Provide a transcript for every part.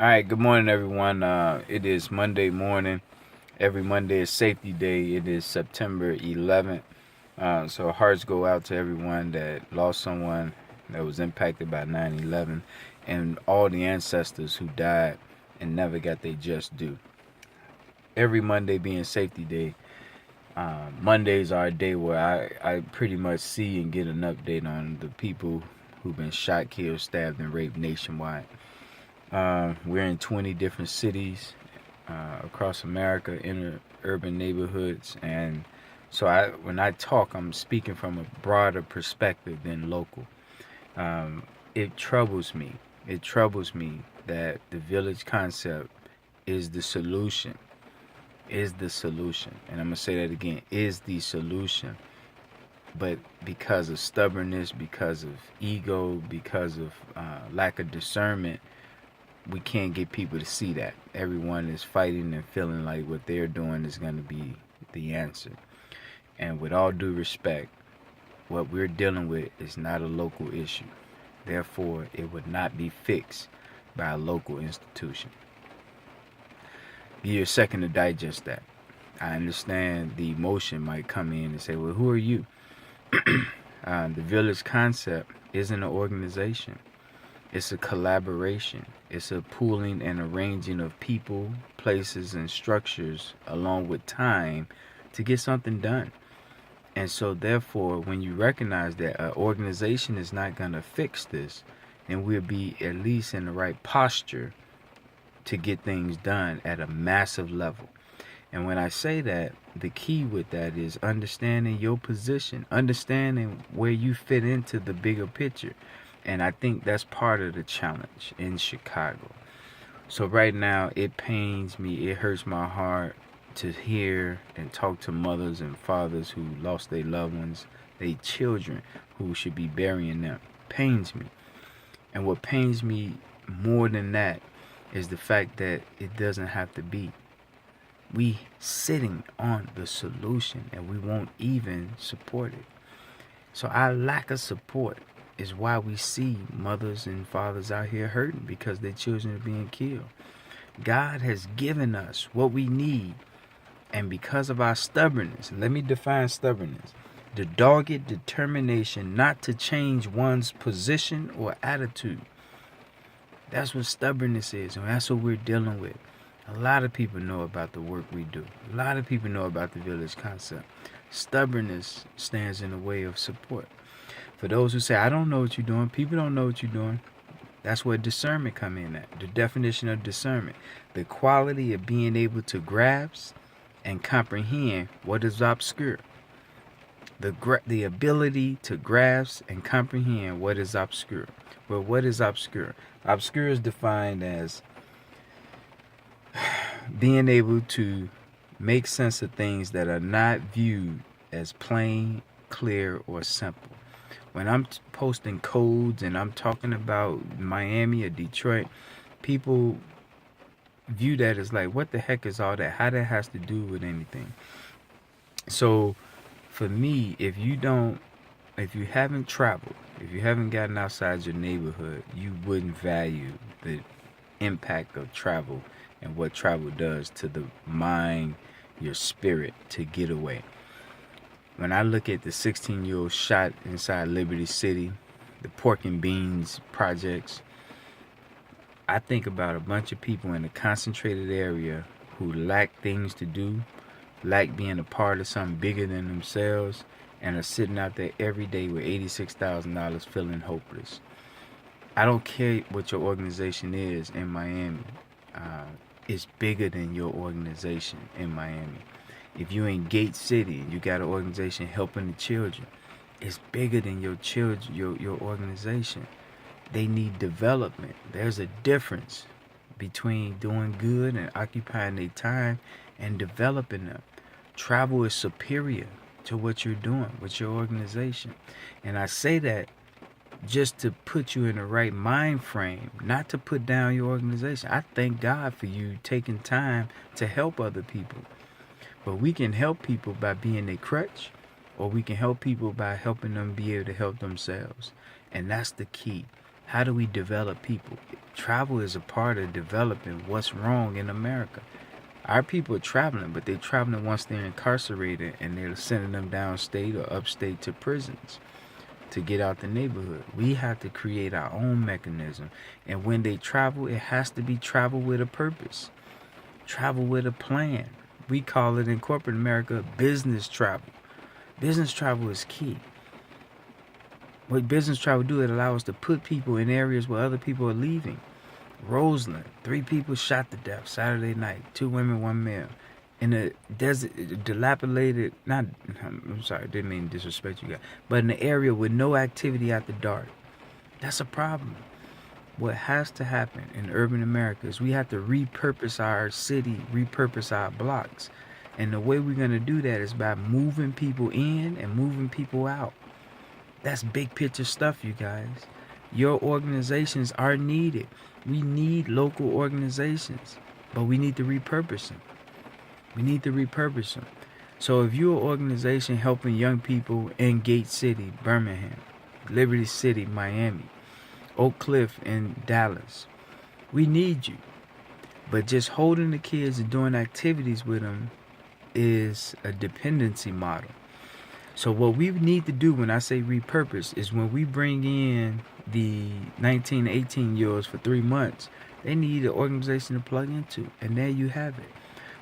All right, good morning, everyone. It is Monday morning. Every Monday is safety day. It is September 11th. So hearts go out to everyone that lost someone that was impacted by 9/11 and all the ancestors who died and never got their just due. Every Monday being safety day, Mondays are a day where I pretty much see and get an update on the people who've been shot, killed, stabbed, and raped nationwide. We're in 20 different cities across America, in urban neighborhoods, and so when I talk, I'm speaking from a broader perspective than local. It troubles me. It troubles me that the village concept is the solution. Is the solution, and I'm gonna say that again. Is the solution, but because of stubbornness, because of ego, because of lack of discernment, we can't get people to see that. Everyone is fighting and feeling like what they're doing is going to be the answer. And with all due respect, what we're dealing with is not a local issue. Therefore, it would not be fixed by a local institution. Give you a second to digest that. I understand the emotion might come in and say, well, who are you? The village concept isn't an organization. It's a collaboration. It's a pooling and arranging of people, places, and structures along with time to get something done. And so, therefore, when you recognize that an organization is not going to fix this, then we'll be at least in the right posture to get things done at a massive level. And when I say that, the key with that is understanding your position, understanding where you fit into the bigger picture. And I think that's part of the challenge in Chicago. So right now, it pains me, it hurts my heart to hear and talk to mothers and fathers who lost their loved ones, their children who should be burying them. Pains me. And what pains me more than that is the fact that it doesn't have to be. We sitting on the solution and we won't even support it. So our lack of support is why we see mothers and fathers out here hurting because their children are being killed. God has given us what we need, and because of our stubbornness, let me define stubbornness: the dogged determination not to change one's position or attitude. That's what stubbornness is, and that's what we're dealing with. A lot of people know about the work we do. A lot of people know about the village concept. Stubbornness stands in the way of support. For those who say, I don't know what you're doing, people don't know what you're doing, that's where discernment come in at. The definition of discernment: the quality of being able to grasp and comprehend what is obscure. The ability to grasp and comprehend what is obscure. Well, what is obscure? Obscure is defined as being able to make sense of things that are not viewed as plain, clear, or simple. When I'm posting codes and I'm talking about Miami or Detroit, people view that as like, what the heck is all that? How that has to do with anything? So for me, if you haven't traveled, if you haven't gotten outside your neighborhood, you wouldn't value the impact of travel and what travel does to the mind, your spirit, to get away. When I look at the 16-year-old shot inside Liberty City, the Pork and Beans projects, I think about a bunch of people in a concentrated area who lack things to do, lack being a part of something bigger than themselves, and are sitting out there every day with $86,000 feeling hopeless. I don't care what your organization is in Miami. It's bigger than your organization in Miami. If you're in Gate City and you got an organization helping the children, it's bigger than your children, your organization. They need development. There's a difference between doing good and occupying their time and developing them. Travel is superior to what you're doing with your organization. And I say that just to put you in the right mind frame, not to put down your organization. I thank God for you taking time to help other people. But we can help people by being a crutch, or we can help people by helping them be able to help themselves. And that's the key. How do we develop people? Travel is a part of developing what's wrong in America. Our people are traveling, but they're traveling once they're incarcerated, and they're sending them downstate or upstate to prisons to get out the neighborhood. We have to create our own mechanism. And when they travel, it has to be travel with a purpose, travel with a plan. We call it in corporate America business travel. Business travel is key. What business travel do, it allows us to put people in areas where other people are leaving. Roseland, 3 people shot to death Saturday night, 2 women, 1 male. In a desert, dilapidated, I'm sorry, didn't mean to disrespect you guys, but in an area with no activity after dark. That's a problem. What has to happen in urban America is we have to repurpose our city, repurpose our blocks. And the way we're going to do that is by moving people in and moving people out. That's big picture stuff, you guys. Your organizations are needed. We need local organizations, but we need to repurpose them. We need to repurpose them. So if you're an organization helping young people in Gate City, Birmingham, Liberty City, Miami, Oak Cliff, and Dallas, we need you. But just holding the kids and doing activities with them is a dependency model. So what we need to do when I say repurpose is when we bring in the 19, 18-year-olds for 3 months, they need an organization to plug into. And there you have it.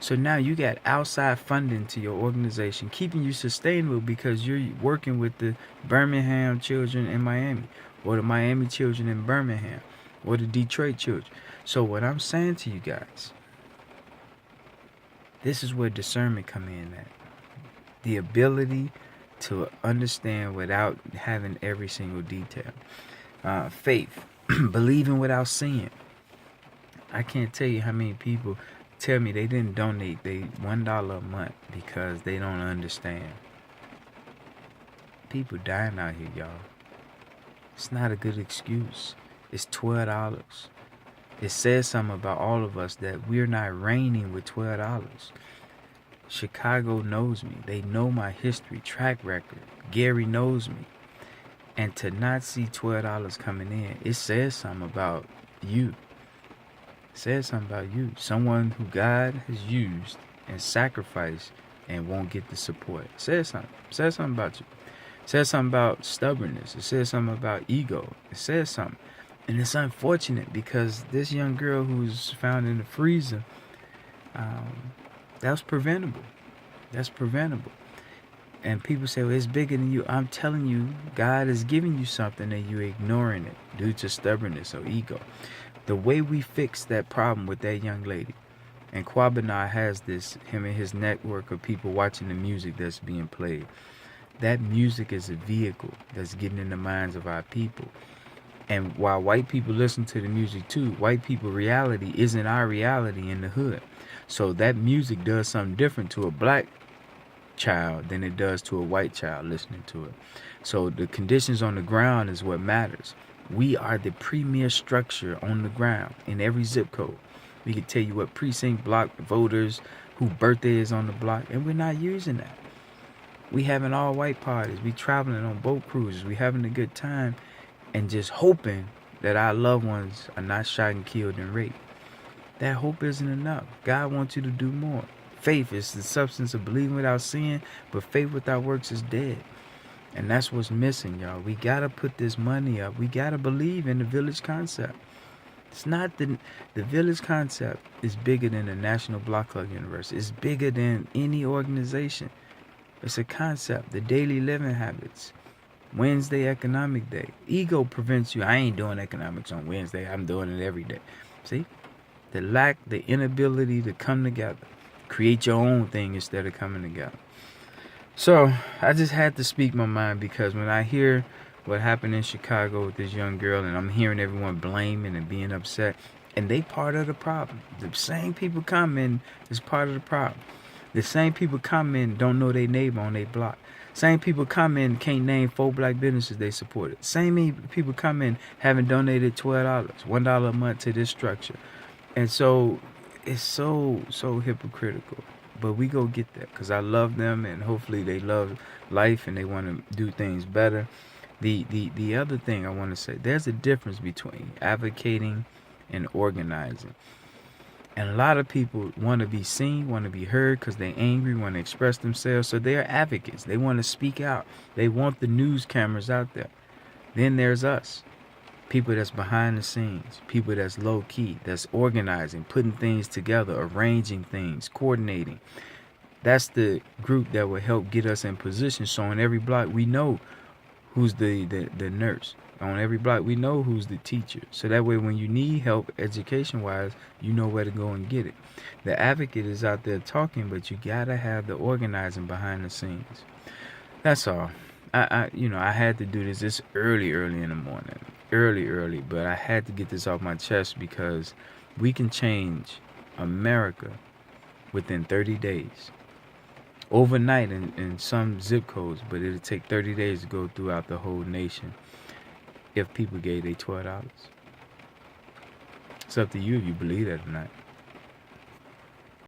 So now you got outside funding to your organization, keeping you sustainable because you're working with the Birmingham children in Miami, or the Miami children in Birmingham, or the Detroit children. So what I'm saying to you guys, this is where discernment come in at. The ability to understand without having every single detail. Faith, believing without seeing. I can't tell you how many people tell me they didn't donate they $1 a month because they don't understand. People dying out here, y'all. It's not a good excuse. It's $12. It says something about all of us that we're not reigning with $12. Chicago knows me. They know my history, track record. Gary knows me. And to not see $12 coming in, it says something about you. It says something about you. Someone who God has used and sacrificed and won't get the support. It says something. It says something about you. It says something about stubbornness. It says something about ego. It says something. And it's unfortunate because this young girl who's found in the freezer, that was preventable. That's preventable. And people say, well, it's bigger than you. I'm telling you, God is giving you something and you're ignoring it due to stubbornness or ego. The way we fix that problem with that young lady, and Kwabena has this, him and his network of people watching the music that's being played. That music is a vehicle that's getting in the minds of our people. And while white people listen to the music too, white people reality isn't our reality in the hood. So that music does something different to a black child than it does to a white child listening to it. So the conditions on the ground is what matters. We are the premier structure on the ground in every zip code. We can tell you what precinct, block, voters, who birthday is on the block, and we're not using that. We having all white parties. We traveling on boat cruises. We having a good time and just hoping that our loved ones are not shot and killed and raped. That hope isn't enough. God wants you to do more. Faith is the substance of believing without seeing, but faith without works is dead. And that's what's missing, y'all. We got to put this money up. We got to believe in the village concept. It's not the village concept is bigger than the National Block Club University. It's bigger than any organization. It's a concept, the daily living habits. Wednesday economic day. Ego prevents you. I ain't doing economics on Wednesday. I'm doing it every day. See? The inability to come together. Create your own thing instead of coming together. So, I just had to speak my mind because when I hear what happened in Chicago with this young girl and I'm hearing everyone blaming and being upset, and they part of the problem. The same people comment is part of the problem. The same people comment don't know their neighbor on their block. Same people comment can't name 4 black businesses they supported. Same people comment having donated $12, $1 a month to this structure. And so it's so hypocritical. But we go get that because I love them and hopefully they love life and they want to do things better. The other thing I want to say, there's a difference between advocating and organizing. And a lot of people want to be seen, want to be heard because they're angry, want to express themselves. So they're advocates. They want to speak out. They want the news cameras out there. Then there's us. People that's behind the scenes. People that's low key. That's organizing, putting things together, arranging things, coordinating. That's the group that will help get us in position. So on every block, we know who's the nurse. On every block, we know who's the teacher. So that way, when you need help education-wise, you know where to go and get it. The advocate is out there talking, but you gotta have the organizing behind the scenes. That's all. I had to do this. It's early in the morning. Early, but I had to get this off my chest because we can change America within 30 days. Overnight in some zip codes, but it'll take 30 days to go throughout the whole nation if people gave they $12. It's up to you if you believe that or not.